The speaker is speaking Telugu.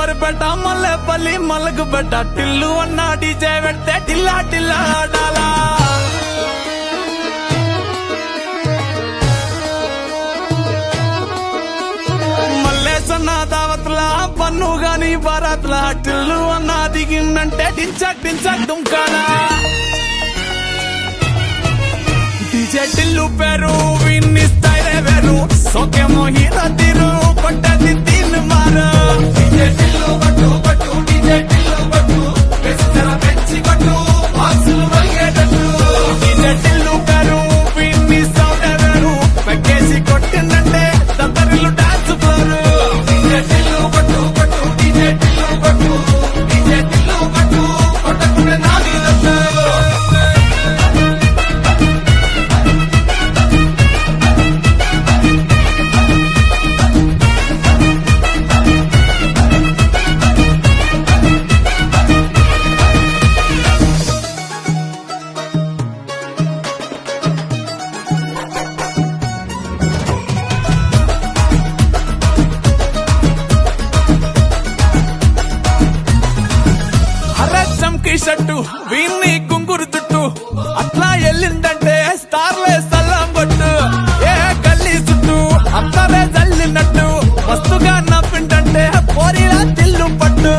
అంబర్పేట మల్లెపల్లి మలకపేట టిల్లు అన్న డీజే పెడితే టిల్లా టిల్లా ఆడాలా మల్లేసన్న దావత్ల పన్ను గాని బారాత్ల టిల్లు అన్న దిగిందంటే టించక్ టించక్ దుంకాలా డీజే టిల్లు పేరు విన్ని స్టైల్ వేరు సోకేమో హీరో తీరు కొట్టది తీన్ మారు డీజే టిల్లు కొట్టు కొట్టు డీజే టిల్లు కొట్టు పెంచరా పెంచి కొట్టు బాక్సులు వలిగేటట్టు డీజే టిల్లు పేరు విన్ని సౌండ్ వేరు పెక్కేసి కొట్టిందంటే దత్తరిల్లు డాన్స్ ఫ్లోరు డీజే టిల్లు కొట్టు కొట్టు డీజే టిల్లు కొట్టు డీజే టిల్లు కొట్టు కొట్టకునే నాది దత్తు షట్టు వీన్ని కుంగురు చుట్టూ అట్లా ఎల్లిందంటే స్టార్లే సల్లం కొట్టు ఏ గల్లీ చుట్టూ అత్తరే జల్లినట్టు మస్తుగా నవ్విందంటే పోరిలా తిల్లు పట్టు